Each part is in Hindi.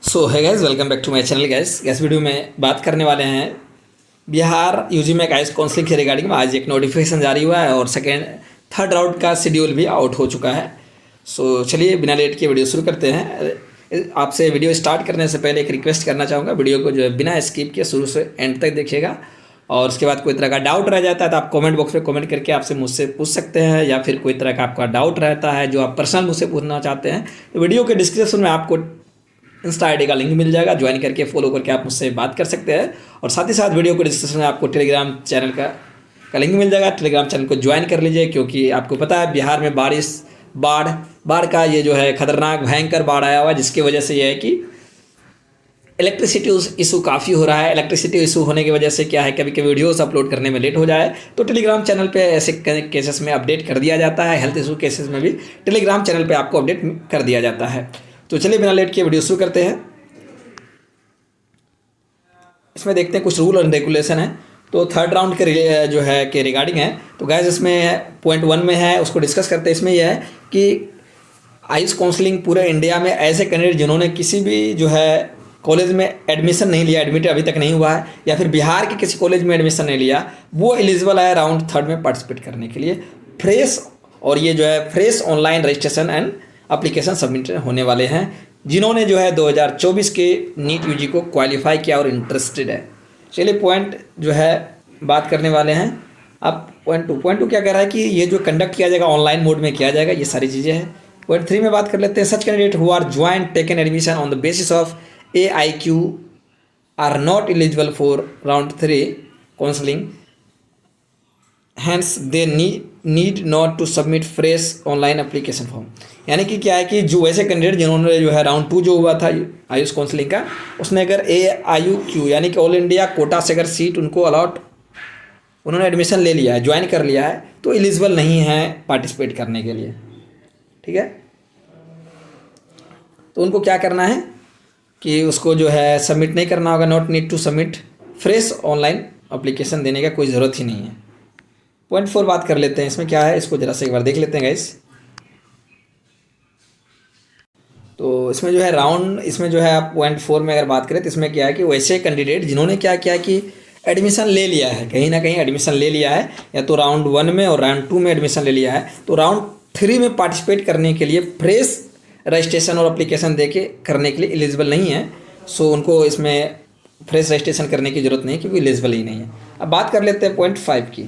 So hi guys, welcome back to my channel guys. इस वीडियो में बात करने वाले हैं बिहार यूजी में गाइस काउंसलिंग के रिगार्डिंग में। आज एक नोटिफिकेशन जारी हुआ है और थर्ड राउंड का शेड्यूल भी आउट हो चुका है। सो चलिए बिना लेट के वीडियो शुरू करते हैं। आपसे वीडियो स्टार्ट करने से पहले एक रिक्वेस्ट करना चाहूँगा, वीडियो को जो है बिना स्किप किए शुरू से एंड तक देखिएगा। और उसके बाद कोई तरह का डाउट रह जाता है तो आप कमेंट बॉक्स में कमेंट करके आपसे मुझसे पूछ सकते हैं, या फिर कोई तरह का आपका डाउट रहता है जो आप पर्सनल मुझसे पूछना चाहते हैं तो वीडियो के डिस्क्रिप्शन में आपको इंस्टा आईडी का लिंक मिल जाएगा, ज्वाइन करके फॉलो करके आप मुझसे बात कर सकते हैं। और साथ ही साथ वीडियो को डिस्क्रिप्शन में आपको टेलीग्राम चैनल का लिंक मिल जाएगा, टेलीग्राम चैनल को ज्वाइन कर लीजिए। क्योंकि आपको पता है बिहार में बाढ़ का ये जो है खतरनाक भयंकर बाढ़ आया हुआ है, जिसकी वजह से ये है कि इलेक्ट्रिसिटी इशू काफ़ी हो रहा है। इलेक्ट्रिसिटी इशू होने की वजह से क्या है, कभी कभी वीडियोस अपलोड करने में लेट हो जाए तो टेलीग्राम चैनल पे ऐसे केसेस में अपडेट कर दिया जाता है। हेल्थ इशू केसेस में भी टेलीग्राम चैनल पे आपको अपडेट कर दिया जाता है। तो चलिए बिना लेट के वीडियो शुरू करते हैं। इसमें देखते हैं कुछ रूल और रेगुलेशन है। तो थर्ड राउंड के जो है के रिगार्डिंग है। तो गाइस इसमें पॉइंट 1 में है, उसको डिस्कस करते हैं। इसमें यह है कि आयुष काउंसलिंग पूरे इंडिया में ऐसे कैंडिडेट जिन्होंने किसी भी जो है कॉलेज में एडमिशन नहीं लिया, एडमिट अभी तक नहीं हुआ है, या फिर बिहार के किसी कॉलेज में एडमिशन नहीं लिया, वो एलिजिबल है राउंड थर्ड में पार्टिसिपेट करने के लिए। फ्रेश और ये जो है fresh online registration and application submit होने वाले हैं जिन्होंने जो है 2024 के नीट यूजी को क्वालिफाई किया और इंटरेस्टेड है। चलिए पॉइंट जो है बात करने वाले हैं। अब पॉइंट टू क्या कह रहा है कि ये जो कंडक्ट किया जाएगा ऑनलाइन मोड में किया जाएगा, ये सारी चीज़ें हैं। पॉइंट 3 में बात कर लेते हैं। Such candidate who are join taken admission on the basis of AIQ are not eligible for round 3 counseling, hence they need not to submit fresh online application form। यानी कि क्या है कि जो ऐसे कैंडिडेट जिन्होंने जो है राउंड 2 जो हुआ था आयुष काउंसलिंग का, उसने अगर AIQ यानी कि ऑल इंडिया कोटा से अगर सीट उनको उन्होंने एडमिशन ले लिया है, ज्वाइन कर लिया है, तो एलिजिबल नहीं है पार्टिसिपेट करने के लिए। ठीक है, तो उनको क्या करना है कि उसको जो है सबमिट नहीं करना होगा। Not need to submit fresh online application देने का कोई ज़रूरत ही नहीं है। पॉइंट 4 बात कर लेते हैं। इसमें क्या है, इसको ज़रा से एक बार देख लेते हैं गाइस। तो इसमें जो है इसमें जो है आप पॉइंट 4 में अगर बात करें तो इसमें क्या है कि वैसे कैंडिडेट जिन्होंने क्या किया कि एडमिशन ले लिया है, कहीं ना कहीं एडमिशन ले लिया है, या तो राउंड 1 में और राउंड 2 में एडमिशन ले लिया है, तो राउंड 3 में पार्टिसिपेट करने के लिए फ्रेश रजिस्ट्रेशन और एप्लीकेशन देके करने के लिए एलिजिबल नहीं है। सो उनको इसमें फ्रेश रजिस्ट्रेशन करने की ज़रूरत नहीं है क्योंकि एलिजिबल ही नहीं है। अब बात कर लेते हैं पॉइंट 5 की।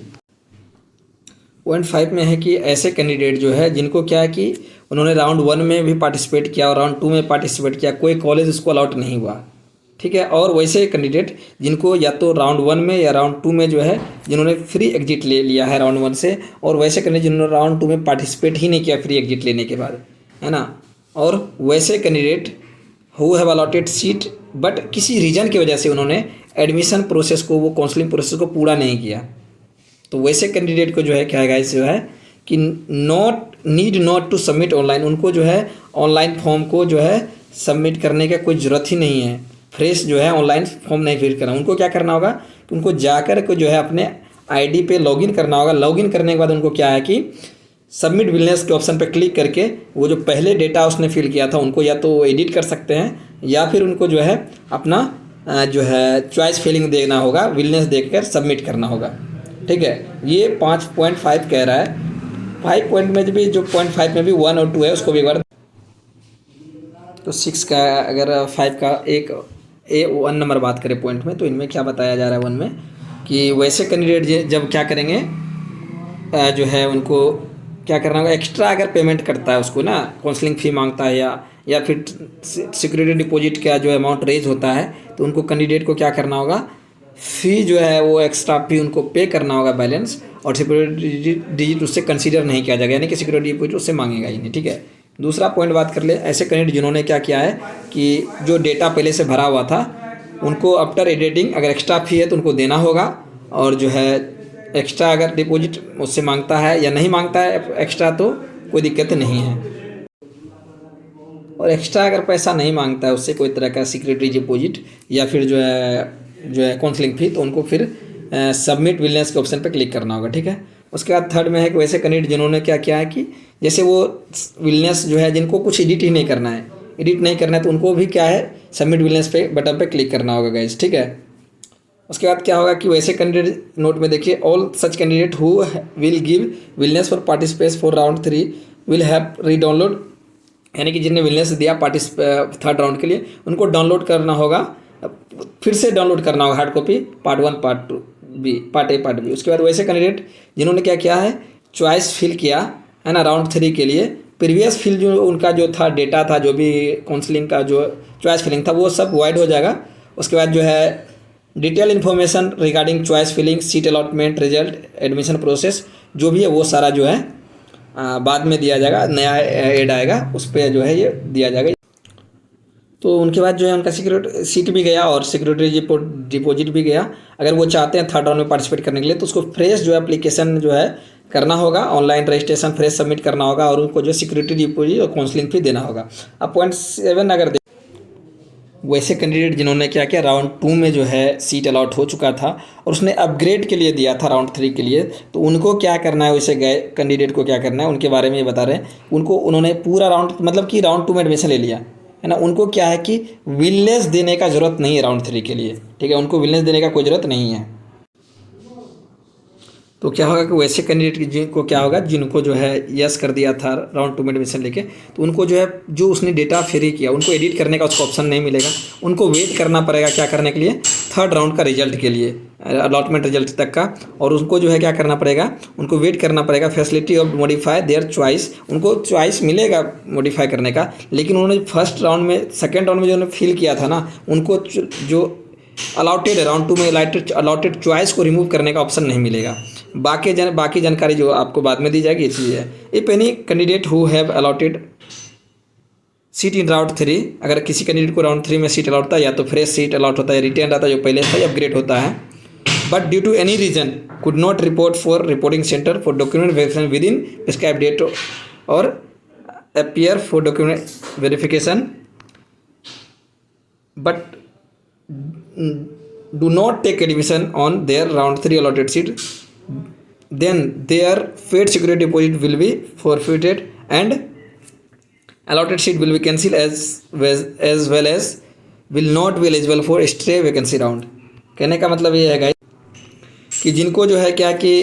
पॉइंट 5 में है कि ऐसे कैंडिडेट जो है जिनको क्या है कि उन्होंने राउंड 1 में भी पार्टिसिपेट किया और राउंड 2 में पार्टिसिपेट किया, कोई कॉलेज उसको अलॉट नहीं हुआ। ठीक है, और वैसे कैंडिडेट जिनको या तो राउंड 1 में या राउंड 2 में जो है जिन्होंने फ्री एग्जिट ले लिया है राउंड 1 से, और वैसे कैंडिडेट जिन्होंने राउंड 2 में पार्टिसिपेट ही नहीं किया फ्री एग्जिट लेने के बाद, है ना। और वैसे candidate who have allotted seat but किसी रीजन की वजह से उन्होंने एडमिशन प्रोसेस को, वो काउंसलिंग प्रोसेस को पूरा नहीं किया, तो वैसे कैंडिडेट को जो है क्या है गाइस जो है कि need not to submit online, उनको जो है ऑनलाइन फॉर्म को जो है सबमिट करने का कोई ज़रूरत ही नहीं है। फ्रेश जो है ऑनलाइन फॉर्म नहीं फिल करना, उनको क्या करना होगा कि उनको जाकर को जो है अपने आईडी पे लॉगिन करना होगा। लॉगिन करने के बाद उनको क्या है कि सबमिट विलनेस के ऑप्शन पर क्लिक करके वो जो पहले डेटा उसने फिल किया था उनको या तो एडिट कर सकते हैं, या फिर उनको जो है अपना जो है चॉइस फिलिंग देना होगा, विलनेस देखकर सबमिट करना होगा। ठीक है, ये 5.5 कह रहा है। 5 पॉइंट में भी जो पॉइंट 5 में भी 1 और 2 है उसको भी एक बार, तो 6 का अगर 5 का एक 1 नंबर बात करें पॉइंट में, तो इनमें क्या बताया जा रहा है 1 में कि वैसे कैंडिडेट जब क्या करेंगे जो है उनको क्या करना होगा, एक्स्ट्रा अगर पेमेंट करता है उसको ना, काउंसलिंग फ़ी मांगता है या फिर सिक्योरिटी डिपॉजिट का जो अमाउंट रेज होता है, तो उनको कैंडिडेट को क्या करना होगा, फ़ी जो है वो एक्स्ट्रा फ़ी उनको पे करना होगा बैलेंस, और सिक्योरिटी डिजिट उससे कंसीडर नहीं किया जाएगा, यानी कि सिक्योरिटी डिपॉजिट उससे मांगेगा ही नहीं। ठीक है, दूसरा पॉइंट बात कर ले। ऐसे कैंडिडेट जिन्होंने क्या किया है कि जो डेटा पहले से भरा हुआ था उनको आफ्टर एडिटिंग अगर एक्स्ट्रा फ़ी है तो उनको देना होगा, और जो है एक्स्ट्रा अगर डिपॉजिट उससे मांगता है या नहीं मांगता है एक्स्ट्रा तो कोई दिक्कत नहीं है, और एक्स्ट्रा अगर पैसा नहीं मांगता है उससे कोई तरह का सिक्योरिटी डिपॉजिट या फिर जो है काउंसलिंग फ़ी, तो उनको फिर सबमिट विलनेस के ऑप्शन पर क्लिक करना होगा। ठीक है, उसके बाद थर्ड में है कि वैसे कैंडिडेट जिन्होंने क्या किया है कि जैसे वो विलनेस जो है जिनको कुछ एडिट ही नहीं करना है, तो उनको भी क्या है सबमिट विलनेस पे बटन पे क्लिक करना होगा गाइज, ठीक है। उसके बाद क्या होगा कि वैसे कैंडिडेट नोट में देखिए, all such candidate who will give wellness for participate for round 3 will have री डाउनलोड, यानी कि जिन्हें विलनेस दिया थर्ड राउंड के लिए उनको डाउनलोड करना होगा, फिर से डाउनलोड करना होगा hard copy part 1 part 2 B part A part B. उसके बाद वैसे कैंडिडेट जिन्होंने क्या किया है, चॉइस फिल किया है ना राउंड 3 के लिए, प्रीवियस फिल जो उनका जो था डेटा था, जो भी काउंसलिंग का जो चॉइस फिलिंग था वो सब वाइड हो जाएगा। उसके बाद जो है detail information regarding choice filling, seat allotment, result, admission process जो भी है वो सारा जो है बाद में दिया जाएगा, नया ऐड आएगा उस पर जो है ये दिया जाएगा। तो उनके बाद जो है उनका सिक्योरिटी सीट भी गया और सिक्योरिटी डिपॉजिट भी गया। अगर वो चाहते हैं थर्ड राउंड में पार्टिसिपेट करने के लिए तो उसको फ्रेश जो है एप्लीकेशन जो है करना होगा, ऑनलाइन रजिस्ट्रेशन फ्रेश सबमिट करना होगा और उनको जो सिक्योरिटी डिपॉजिट और काउंसलिंग फी देना होगा। अब पॉइंट 7 अगर वैसे कैंडिडेट जिन्होंने क्या किया, राउंड 2 में जो है सीट अलॉट हो चुका था और उसने अपग्रेड के लिए दिया था राउंड 3 के लिए, तो उनको क्या करना है, वैसे गए कैंडिडेट को क्या करना है उनके बारे में ये बता रहे हैं। उन्होंने पूरा राउंड मतलब कि राउंड 2 में एडमिशन ले लिया है ना, उनको क्या है कि विलनेस देने का ज़रूरत नहीं है राउंड 3 के लिए, ठीक है, उनको विलनेस देने का कोई ज़रूरत नहीं है। तो क्या होगा कि वैसे कैंडिडेट जिनको क्या होगा, जिनको जो है यस कर दिया था राउंड 2 में एडमिशन लेके, तो उनको जो है जो उसने डेटा फ्री किया उनको एडिट करने का उसको ऑप्शन नहीं मिलेगा, उनको वेट करना पड़ेगा क्या करने के लिए, थर्ड राउंड का रिजल्ट के लिए, अलॉटमेंट रिजल्ट तक का। और उनको जो है क्या करना पड़ेगा, उनको वेट करना पड़ेगा facility of modify their choice, उनको चॉइस मिलेगा मॉडिफाई करने का, लेकिन उन्होंने फर्स्ट राउंड में सेकेंड राउंड में जो उन्होंने फिल किया था ना, उनको जो अलॉटेड राउंड 2 में अलॉटेड चॉइस को रिमूव करने का ऑप्शन नहीं मिलेगा। बाकी जानकारी जो आपको बाद में दी जाएगी ये चीज़ है। If any candidate who have allotted seat in round 3, अगर किसी कैंडिडेट को राउंड 3 में सीट अलॉट होता है या तो फ्रेश सीट अलॉट होता है, रिटेन रहता है जो पहले था, अपग्रेड होता है, but due to any reason could not report for reporting centre for document verification within prescribed date और appear for document verification but do not take admission on their round 3 allotted seat, then their paid security deposit will be forfeited and allotted seat will be cancelled as well as will not be eligible for stray vacancy round। कहने का मतलब ये है गाइस कि जिनको जो है क्या कि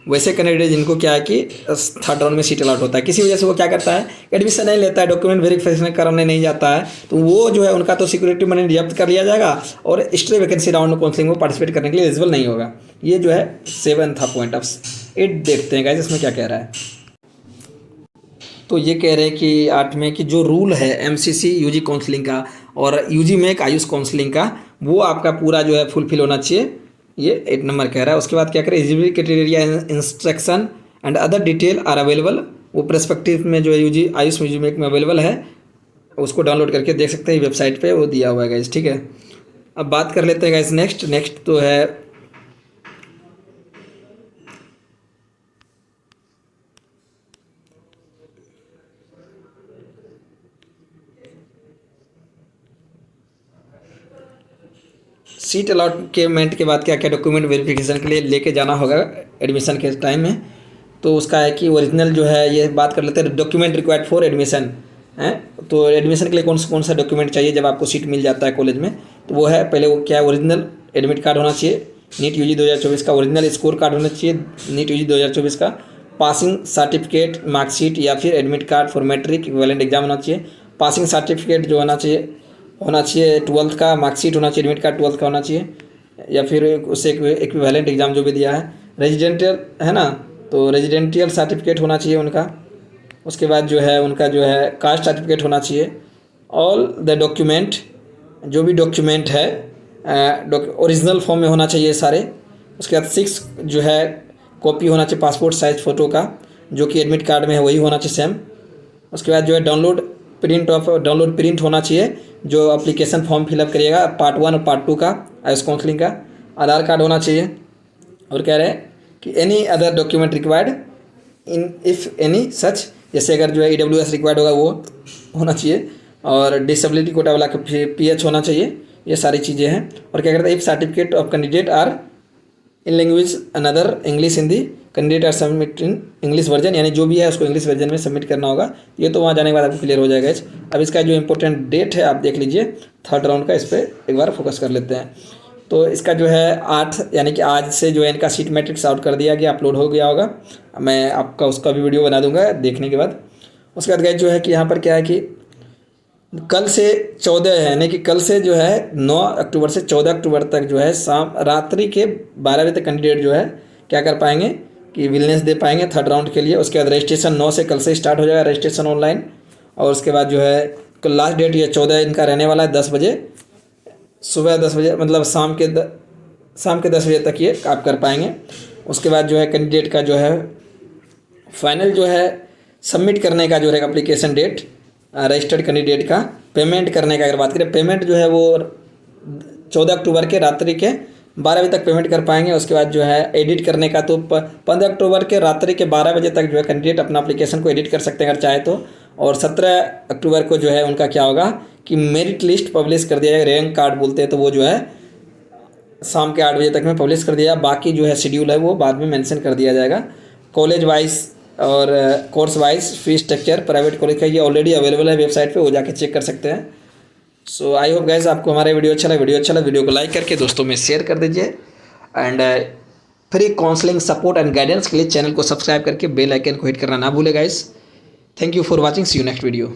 वैसे कैंडिडेट जिनको क्या है कि थर्ड राउंड में सीट अलॉट होता है, किसी वजह से वो क्या करता है, एडमिशन नहीं लेता है, डॉक्यूमेंट वेरिफिकेशन कराने नहीं जाता है, तो वो जो है उनका तो सिक्योरिटी मनी जब्त कर लिया जाएगा और स्ट्रे वैकेंसी राउंड में काउंसलिंग में पार्टिसिपेट करने के लिए एलिजिबल नहीं होगा। ये जो है 7 था पॉइंट। अब 8 देखते हैं गाइस इसमें क्या कह रहा है। तो ये कह रहे हैं कि 8 में कि जो रूल है MCC यूजी काउंसलिंग का और यूजी मेक आयुष काउंसलिंग का, वो आपका पूरा जो है फुलफिल होना चाहिए, ये 8 नंबर कह रहा है। उसके बाद क्या करें, eligibility criteria instruction and other detail are available, वो पर्सपेक्टिव में जो है यूजी आयुष यूजी मेक में अवेलेबल है, उसको डाउनलोड करके देख सकते हैं, वेबसाइट पे वो दिया हुआ है गाइस, ठीक है। अब बात कर लेते हैं गाइस नेक्स्ट तो है सीट अलॉटमेंट के बाद क्या क्या डॉक्यूमेंट वेरिफिकेशन के लिए लेके जाना होगा एडमिशन के टाइम में। तो उसका है कि ओरिजिनल जो है, ये बात कर लेते हैं डॉक्यूमेंट रिक्वायर्ड फॉर एडमिशन है। तो एडमिशन के लिए कौन सा डॉक्यूमेंट चाहिए जब आपको सीट मिल जाता है कॉलेज में, तो वो है पहले वो क्या है, ओरिजिनल एडमिट कार्ड होना चाहिए, नीट यूजी 2024 का ओरिजिनल स्कोर कार्ड होना चाहिए, नीट यूजी 2024 का पासिंग सर्टिफिकेट, मार्कशीट या फिर admit card for matric equivalent exam होना चाहिए। पासिंग सर्टिफिकेट जो होना चाहिए 12th का, मार्कशीट होना चाहिए, एडमिट कार्ड 12th का होना चाहिए या फिर उससे इक्विवेलेंट एग्जाम जो भी दिया है। रेजिडेंटियल है ना, तो रेजिडेंटियल सर्टिफिकेट होना चाहिए उनका। उसके बाद जो है उनका जो है कास्ट सर्टिफिकेट होना चाहिए। ऑल द डॉक्यूमेंट, जो भी डॉक्यूमेंट है ओरिजिनल फॉर्म में होना चाहिए सारे। उसके बाद 6 जो है कॉपी होना चाहिए पासपोर्ट साइज फ़ोटो का, जो कि एडमिट कार्ड में है वही होना चाहिए सेम। उसके बाद जो है डाउनलोड प्रिंट होना चाहिए, जो एप्लीकेशन फॉर्म फिलअप करिएगा पार्ट 1 और पार्ट 2 का आयुष काउंसलिंग का। आधार कार्ड होना चाहिए। और कह रहे हैं कि any other document required in if any such, जैसे अगर जो है EWS रिक्वायर्ड होगा वो होना चाहिए, और डिसेबिलिटी कोटा वाला का PH होना चाहिए। ये सारी चीज़ें हैं। और क्या करते हैं, if certificate of candidate are in language another English Hindi candidate are submit in English version, यानी जो भी है उसको इंग्लिश वर्जन में सबमिट करना होगा। ये तो वहाँ जाने के बाद आपको क्लियर हो जाएगा। अब इसका जो इंपॉर्टेंट डेट है आप देख लीजिए, 3rd राउंड का, इस पर एक बार फोकस कर लेते हैं। तो इसका जो है 8 यानी कि आज से जो है इनका सीट मैट्रिक्स आउट कर दिया गया, अपलोड हो गया होगा। मैं आपका उसका भी वीडियो बना दूंगा देखने के बाद। उसके बाद गाइस जो है कि यहाँ पर क्या है कि कल से 14 है, यानी कि कल से जो है 9 अक्टूबर से 14 अक्टूबर तक जो है शाम रात्रि के 12 बजे तक कैंडिडेट जो है क्या कर पाएंगे कि विलनेस दे पाएंगे 3rd राउंड के लिए। उसके बाद रजिस्ट्रेशन 9 से कल से स्टार्ट हो जाएगा रजिस्ट्रेशन ऑनलाइन। और उसके बाद जो है लास्ट डेट ये 14 इनका रहने वाला है, 10 बजे सुबह 10 बजे, मतलब शाम के 10 बजे तक ये आप कर पाएंगे। उसके बाद जो है कैंडिडेट का जो है फाइनल जो है सबमिट करने का जो है एप्लीकेशन डेट, रजिस्टर्ड कैंडिडेट का पेमेंट करने का अगर बात करें, पेमेंट जो है वो 14 अक्टूबर के रात्रि के 12 बजे तक पेमेंट कर पाएंगे। उसके बाद जो है एडिट करने का तो 15 अक्टूबर के रात्रि के 12 बजे तक जो है कैंडिडेट अपना एप्लीकेशन को एडिट कर सकते हैं अगर चाहे तो। और 17 अक्टूबर को जो है उनका क्या होगा कि मेरिट लिस्ट पब्लिश कर दिया जाएगा, रैंक कार्ड बोलते हैं, तो वो जो है शाम के 8 बजे तक में पब्लिश कर दिया। बाकी जो है शेड्यूल है वो बाद में मेंशन कर दिया जाएगा। कॉलेज वाइज और course wise fee structure private college का ये ऑलरेडी अवेलेबल है वेबसाइट पे, वो जाके चेक कर सकते हैं। सो आई होप गाइज आपको हमारा वीडियो अच्छा लगा। वीडियो को लाइक करके दोस्तों में शेयर कर दीजिए। And free counselling support and guidance के लिए चैनल को सब्सक्राइब करके बेल आइकन को हिट करना ना भूले guys. Thank you for watching, see you next video.